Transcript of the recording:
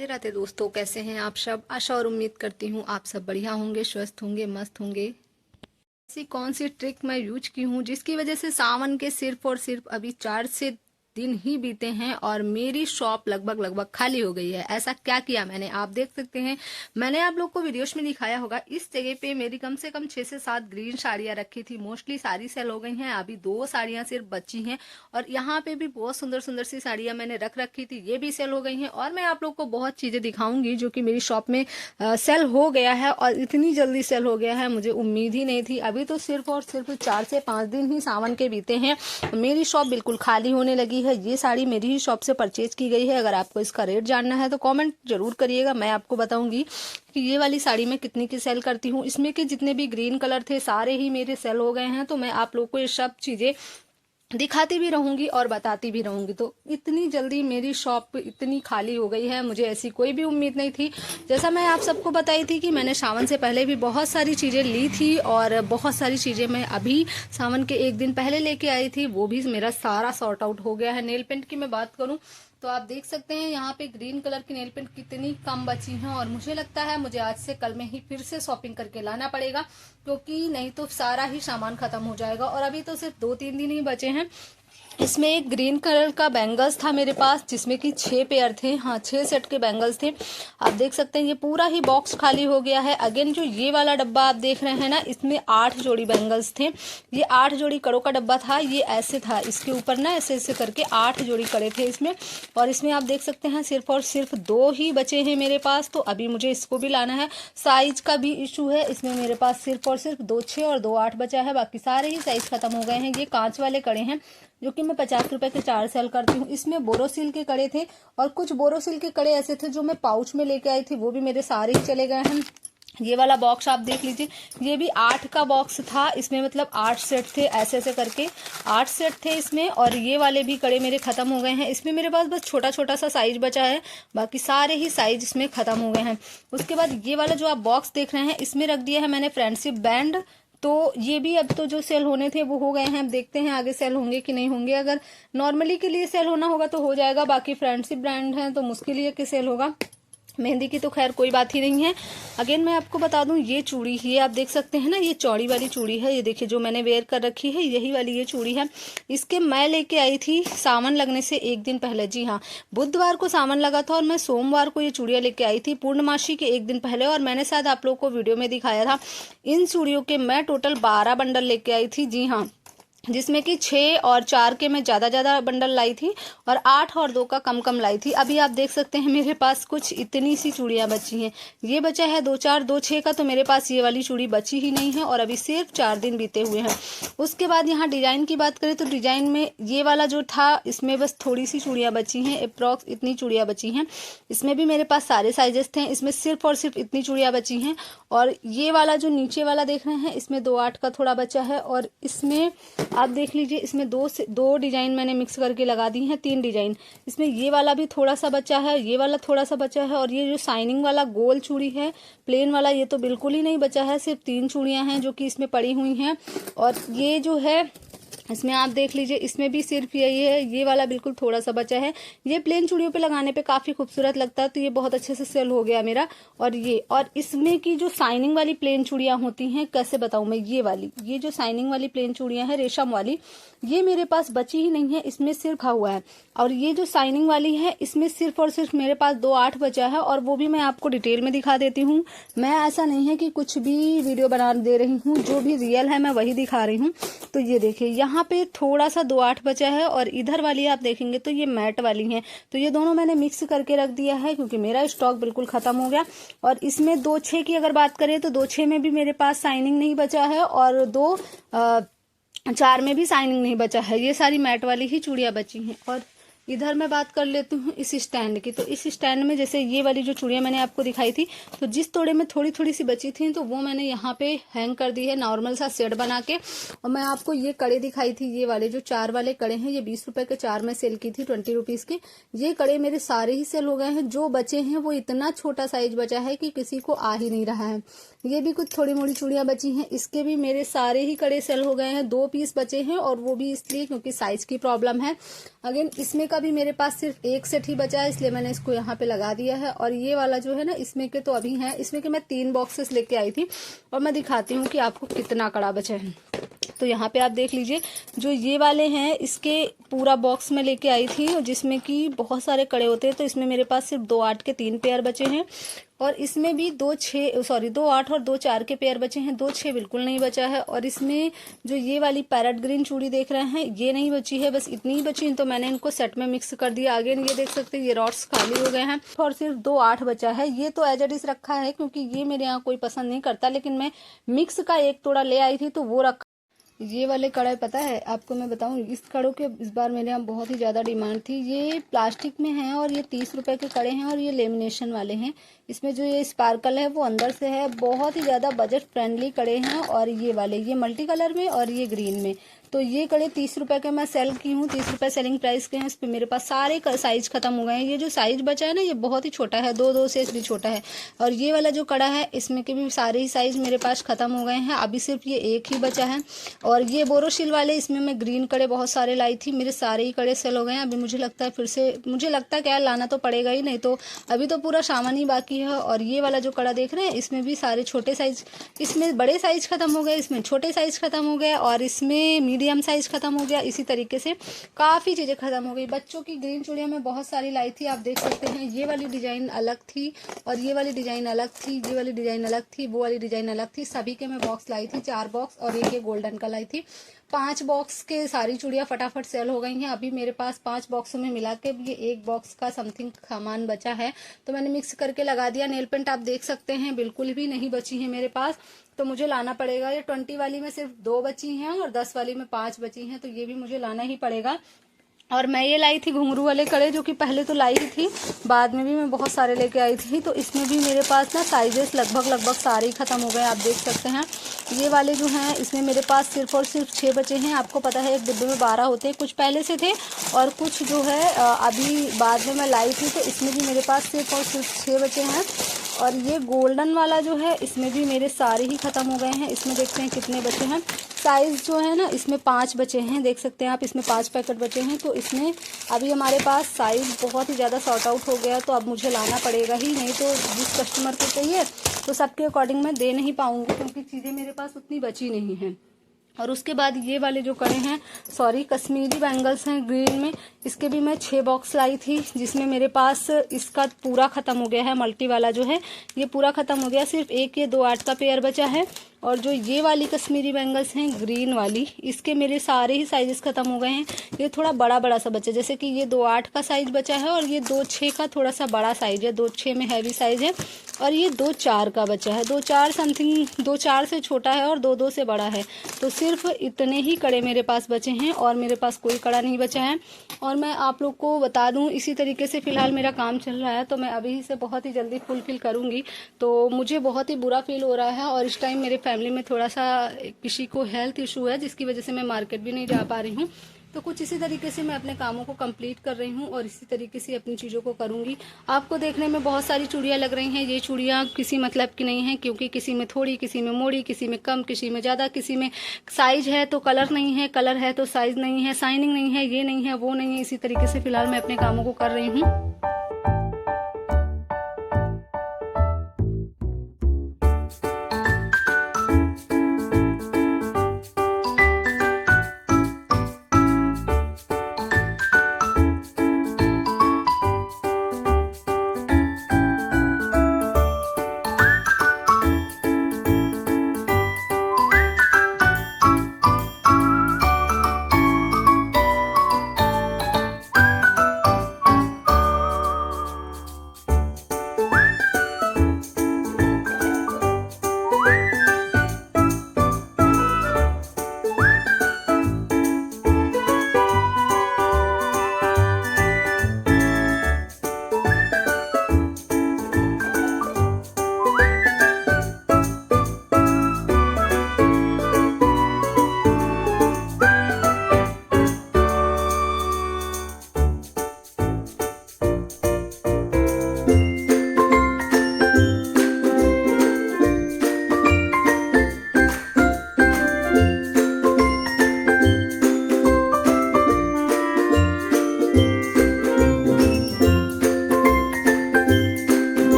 राधे राधे दोस्तों, कैसे हैं आप सब। आशा और उम्मीद करती हूँ आप सब बढ़िया होंगे, स्वस्थ होंगे, मस्त होंगे। ऐसी कौन सी ट्रिक मैं यूज की हूँ जिसकी वजह से सावन के सिर्फ और सिर्फ अभी 4 से दिन ही बीते हैं और मेरी शॉप लगभग खाली हो गई है। ऐसा क्या किया मैंने, आप देख सकते हैं। मैंने आप लोग को वीडियोस में दिखाया होगा। इस जगह पे मेरी कम से कम 6 से 7 ग्रीन साड़ियाँ रखी थी। मोस्टली सारी सेल हो गई हैं, अभी 2 साड़ियाँ सिर्फ बची हैं। और यहाँ पे भी बहुत सुंदर सुंदर सी साड़ियाँ मैंने रख रखी थी, ये भी सेल हो गई हैं। और मैं आप लोग को बहुत चीजें दिखाऊंगी जो कि मेरी शॉप में सेल हो गया है। और इतनी जल्दी सेल हो गया है, मुझे उम्मीद ही नहीं थी। अभी तो सिर्फ और सिर्फ 4 से 5 दिन ही सावन के बीते हैं, मेरी शॉप बिल्कुल खाली होने लगी है। ये साड़ी मेरी ही शॉप से परचेज की गई है। अगर आपको इसका रेट जानना है तो कमेंट जरूर करिएगा, मैं आपको बताऊंगी कि ये वाली साड़ी मैं कितनी की सेल करती हूँ। इसमें के जितने भी ग्रीन कलर थे सारे ही मेरे सेल हो गए हैं। तो मैं आप लोग को ये सब चीजें दिखाती भी रहूंगी और बताती भी रहूंगी। तो इतनी जल्दी मेरी शॉप इतनी खाली हो गई है, मुझे ऐसी कोई भी उम्मीद नहीं थी। जैसा मैं आप सबको बताई थी कि मैंने सावन से पहले भी बहुत सारी चीजें ली थी और बहुत सारी चीजें मैं अभी सावन के 1 दिन पहले लेके आई थी, वो भी मेरा सारा सॉर्ट आउट हो गया है। नेल पेंट की मैं बात करूं तो आप देख सकते हैं यहाँ पे ग्रीन कलर की नेल पेंट कितनी कम बची हैं। और मुझे लगता है मुझे आज से कल में ही फिर से शॉपिंग करके लाना पड़ेगा, क्योंकि नहीं तो सारा ही सामान खत्म हो जाएगा। और अभी तो सिर्फ 2-3 दिन ही बचे हैं। इसमें एक ग्रीन कलर का बैंगल्स था मेरे पास, जिसमें कि 6 पेयर थे। हाँ, 6 सेट के बैंगल्स थे। आप देख सकते हैं ये पूरा ही बॉक्स खाली हो गया है। अगेन जो ये वाला डब्बा आप देख रहे हैं ना, इसमें 8 जोड़ी बैंगल्स थे। ये 8 जोड़ी कड़ों का डब्बा था। ये ऐसे था, इसके ऊपर ना ऐसे ऐसे करके 8 जोड़ी कड़े थे इसमें। और इसमें आप देख सकते हैं सिर्फ और सिर्फ 2 ही बचे हैं मेरे पास। तो अभी मुझे इसको भी लाना है। साइज का भी इशू है, इसमें मेरे पास सिर्फ और सिर्फ 2 6 और 2 8 बचा है। बाकी सारे ही साइज खत्म हो गए हैं। ये कांच वाले कड़े हैं जो कि मैं 50 रुपए के 4 सेल करती हूँ। इसमें बोरोसिल के कड़े थे और कुछ बोरोसिल के कड़े ऐसे थे जो मैं पाउच में लेके आई थी, वो भी मेरे सारे ही चले गए हैं। ये वाला बॉक्स आप देख लीजिए, ये भी 8 का बॉक्स था। इसमें मतलब 8 सेट थे, ऐसे ऐसे करके 8 सेट थे इसमें। और ये वाले भी कड़े मेरे खत्म हो गए हैं। इसमें मेरे पास बस छोटा छोटा सा साइज बचा है, बाकी सारे ही साइज इसमें खत्म हो गए हैं। उसके बाद ये वाला जो आप बॉक्स देख रहे हैं, इसमें रख दिया है मैंने फ्रेंडशिप बैंड। तो ये भी अब तो जो सेल होने थे वो हो गए हैं। अब देखते हैं आगे सेल होंगे कि नहीं होंगे। अगर नॉर्मली के लिए सेल होना होगा तो हो जाएगा, बाकी फ्रेंडशिप ब्रांड है तो मुश्किल ही है कि सेल होगा। मेहंदी की तो खैर कोई बात ही नहीं है। अगेन मैं आपको बता दूं, ये चूड़ी ये आप देख सकते हैं ना, ये चौड़ी वाली चूड़ी है। ये देखिए जो मैंने वेयर कर रखी है, यही वाली ये चूड़ी है। इसके मैं लेके आई थी सावन लगने से 1 दिन पहले। जी हाँ, बुधवार को सावन लगा था और मैं सोमवार को ये चूड़ियां लेके आई थी पूर्णमासी के 1 दिन पहले। और मैंने शायद आप लोग को वीडियो में दिखाया था। इन चूड़ियों के मैं टोटल 12 बंडल लेके आई थी। जी हाँ, जिसमें कि 6 और 4 के मैं ज्यादा बंडल लाई थी और 8 और 2 का कम कम लाई थी। अभी आप देख सकते हैं मेरे पास कुछ इतनी सी चूड़ियां बची हैं। ये बचा है 2 4 2 6 का, तो मेरे पास ये वाली चूड़ी बची ही नहीं है। और अभी सिर्फ 4 दिन बीते हुए हैं। उसके बाद यहाँ डिजाइन की बात करें तो डिजाइन में ये वाला जो था, इसमें बस थोड़ी सी चूड़ियां बची हैं, अप्रॉक्स इतनी चूड़ियां बची हैं। इसमें भी मेरे पास सारे साइजेस थे, इसमें सिर्फ और सिर्फ इतनी चूड़ियां बची हैं। और ये वाला जो नीचे वाला देख रहे हैं, इसमें 2 8 का थोड़ा बचा है। और इसमें आप देख लीजिए, इसमें 2 डिजाइन मैंने मिक्स करके लगा दी हैं, 3 डिजाइन। इसमें ये वाला भी थोड़ा सा बचा है, ये वाला थोड़ा सा बचा है। और ये जो शाइनिंग वाला गोल चूड़ी है प्लेन वाला, ये तो बिल्कुल ही नहीं बचा है। सिर्फ 3 चूड़ियां हैं जो कि इसमें पड़ी हुई हैं। और ये जो है इसमें आप देख लीजिए, इसमें भी सिर्फ यही है, ये वाला बिल्कुल थोड़ा सा बचा है। ये प्लेन चूड़ियों पे लगाने पे काफी खूबसूरत लगता है, तो ये बहुत अच्छे से सेल हो गया मेरा। और इसमें की जो शाइनिंग वाली प्लेन चूड़ियां होती हैं, कैसे बताऊं मैं, ये जो शाइनिंग वाली प्लेन चूड़ियां हैं रेशम वाली, ये मेरे पास बची ही नहीं है। इसमें सिर्फ रखा हुआ है। और ये जो शाइनिंग वाली है, इसमें सिर्फ और सिर्फ मेरे पास 2 8 बचा है। और वो भी मैं आपको डिटेल में दिखा देती हूँ। मैं ऐसा नहीं है कि कुछ भी वीडियो बना दे रही हूँ, जो भी रियल है मैं वही दिखा रही हूँ। तो ये देखिए, यहाँ पे थोड़ा सा 2 8 बचा है। और इधर वाली आप देखेंगे तो ये मैट वाली है। तो ये दोनों मैंने मिक्स करके रख दिया है, क्योंकि मेरा स्टॉक बिल्कुल खत्म हो गया। और इसमें 2 6 की अगर बात करें तो 2 6 में भी मेरे पास शाइनिंग नहीं बचा है। और 2 4 में भी शाइनिंग नहीं बचा है। ये सारी मैट वाली ही चूड़ियां बची हैं। और इधर मैं बात कर लेती हूँ इस स्टैंड की। तो इस स्टैंड में जैसे ये वाली जो चूड़ियां मैंने आपको दिखाई थी, तो जिस तोड़े में थोड़ी थोड़ी सी बची थी तो वो मैंने यहाँ पे हैंग कर दी है नॉर्मल सा सेट बना के। और मैं आपको ये कड़े दिखाई थी, ये वाले जो 4 वाले कड़े हैं, ये 20 रुपए के 4 में सेल की थी, 20 रुपीज के। ये कड़े मेरे सारे ही सेल हो गए हैं। जो बचे हैं वो इतना छोटा साइज बचा है कि किसी को आ ही नहीं रहा है। ये भी कुछ थोड़ी मोड़ी चूड़ियां बची हैं, इसके भी मेरे सारे ही कड़े सेल हो गए हैं। 2 पीस बचे हैं और वो भी इसलिए क्योंकि साइज की प्रॉब्लम है। अगेन इसमें का भी मेरे पास सिर्फ एक सेट ही बचा है, इसलिए मैंने इसको यहाँ पे लगा दिया है। और ये वाला जो है ना, इसमें के तो अभी है, इसमें के मैं 3 बॉक्सेस लेके आई थी और मैं दिखाती हूँ कि आपको कितना कड़ा बचा है। तो यहाँ पे आप देख लीजिए, जो ये वाले हैं इसके पूरा बॉक्स में लेके आई थी, और जिसमें कि बहुत सारे कड़े होते हैं। तो इसमें मेरे पास सिर्फ 2 8 के 3 पेयर बचे हैं, और इसमें भी 2 8 और 2 4 के पेयर बचे हैं, 2 6 बिल्कुल नहीं बचा है। और इसमें जो ये वाली पैरेट ग्रीन चूड़ी देख रहे हैं, ये नहीं बची है, बस इतनी ही बची है। तो मैंने इनको सेट में मिक्स कर दिया। आगे ये देख सकते हैं, ये रॉड्स खाली हो गए हैं और सिर्फ 2 8 बचा है। ये तो एज इट इज रखा है, क्योंकि ये मेरे यहाँ कोई पसंद नहीं करता, लेकिन मैं मिक्स का एक तोड़ा ले आई थी तो वो रखा। ये वाले कड़े पता है आपको मैं बताऊं, इस कड़ों के इस बार मेरे यहाँ बहुत ही ज़्यादा डिमांड थी। ये प्लास्टिक में हैं और ये 30 रुपए के कड़े हैं, और ये लेमिनेशन वाले हैं। इसमें जो ये स्पार्कल है वो अंदर से है। बहुत ही ज़्यादा बजट फ्रेंडली कड़े हैं। और ये वाले, ये मल्टी कलर में और ये ग्रीन में। तो ये कड़े 30 रुपए के मैं सेल की हूँ, 30 रुपए सेलिंग प्राइस के हैं। इस पर मेरे पास सारे साइज खत्म हो गए हैं। ये जो साइज बचा है ना, ये बहुत ही छोटा है, 2 2 से भी छोटा है। और ये वाला जो कड़ा है, इसमें के भी सारे ही साइज मेरे पास खत्म हो गए हैं। अभी सिर्फ ये एक ही बचा है। और ये बोरोसिल वाले, इसमें मैं ग्रीन कड़े बहुत सारे लाई थी, मेरे सारे ही कड़े सेल हो गए हैं। अभी मुझे लगता है फिर से, मुझे लगता है क्या लाना तो पड़ेगा ही, नहीं तो अभी तो पूरा सामान ही बाकी है। और ये वाला जो कड़ा देख रहे हैं, इसमें भी सारे छोटे साइज, इसमें बड़े साइज खत्म हो गए, इसमें छोटे साइज खत्म हो गए, और इसमें मीडियम साइज खत्म हो गया। इसी तरीके से काफी चीजें खत्म हो गई। बच्चों की ग्रीन चूड़ियां मैं बहुत सारी लाई थी, आप देख सकते हैं। ये वाली डिजाइन अलग थी, और ये वाली डिजाइन अलग थी, ये वाली डिजाइन अलग थी, वो वाली डिजाइन अलग थी। सभी के मैं बॉक्स लाई थी, 4 बॉक्स, और एक ये गोल्डन का लाई थी। 5 बॉक्स के सारी चूड़ियां फटाफट सेल हो गई हैं। अभी मेरे पास 5 बॉक्सों में मिला के ये 1 बॉक्स का समथिंग सामान बचा है, तो मैंने मिक्स करके लगा दिया। नेल पेंट आप देख सकते हैं बिल्कुल भी नहीं बची है मेरे पास, तो मुझे लाना पड़ेगा। ये 20 वाली में सिर्फ 2 बची हैं, और 10 वाली में 5 बची हैं, तो ये भी मुझे लाना ही पड़ेगा। और मैं ये लाई थी घुंघरू वाले कड़े, जो कि पहले तो लाई ही थी, बाद में भी मैं बहुत सारे लेके आई थी। तो इसमें भी मेरे पास ना साइजेस लगभग सारे ही खत्म हो गए, आप देख सकते हैं। ये वाले जो हैं, इसमें मेरे पास सिर्फ और सिर्फ 6 बचे हैं। आपको पता है एक डिब्बे में 12 होते हैं, कुछ पहले से थे और कुछ जो है अभी बाद में मैं लाई थी। तो इसमें भी मेरे पास सिर्फ और सिर्फ 6 बचे हैं। और ये गोल्डन वाला जो है, इसमें भी मेरे सारे ही खत्म हो गए हैं। इसमें देखते हैं कितने बचे हैं। साइज जो है ना, इसमें 5 बचे हैं, देख सकते हैं आप, इसमें 5 पैकेट बचे हैं। तो इसमें अभी हमारे पास साइज बहुत ही ज़्यादा सॉर्ट आउट हो गया, तो अब मुझे लाना पड़ेगा ही, नहीं तो जिस कस्टमर को चाहिए तो सबके अकॉर्डिंग मैं दे नहीं पाऊंगी, क्योंकि चीज़ें मेरे पास उतनी बची नहीं हैं। और उसके बाद ये वाले जो कड़े हैं, सॉरी कश्मीरी बैंगल्स हैं ग्रीन में, इसके भी मैं 6 बॉक्स लाई थी, जिसमें मेरे पास इसका पूरा ख़त्म हो गया है। मल्टी वाला जो है ये पूरा ख़त्म हो गया, सिर्फ एक ये 2 8 का पेयर बचा है। और जो ये वाली कश्मीरी बैंगल्स हैं ग्रीन वाली, इसके मेरे सारे ही साइजेस खत्म हो गए हैं। ये थोड़ा बड़ा सा बचा, जैसे कि ये 2 8 का साइज बचा है, और ये 2 6 का थोड़ा सा बड़ा साइज है, 2 6 में हैवी साइज है, और ये 2 4 का बचा है। 2 4 समथिंग, 2 4 से छोटा है और 2 2 से बड़ा है। तो सिर्फ इतने ही कड़े मेरे पास बचे हैं, और मेरे पास कोई कड़ा नहीं बचा है। और मैं आप लोग को बता दूं, इसी तरीके से फिलहाल मेरा काम चल रहा है, तो मैं अभी से बहुत ही जल्दी फुलफिल करूंगी। तो मुझे बहुत ही बुरा फील हो रहा है, और इस टाइम मेरे फैमिली में थोड़ा सा किसी को हेल्थ इशू है, जिसकी वजह से मैं मार्केट भी नहीं जा पा रही हूँ। तो कुछ इसी तरीके से मैं अपने कामों को कंप्लीट कर रही हूँ, और इसी तरीके से अपनी चीज़ों को करूँगी। आपको देखने में बहुत सारी चूड़ियाँ लग रही हैं, ये चूड़ियाँ किसी मतलब की नहीं हैं, क्योंकि किसी में थोड़ी, किसी में मोड़ी, किसी में कम, किसी में ज़्यादा, किसी में साइज है तो कलर नहीं है, कलर है तो साइज नहीं है, शाइनिंग नहीं है, ये नहीं है, वो नहीं है। इसी तरीके से फिलहाल मैं अपने कामों को कर रही हूँ।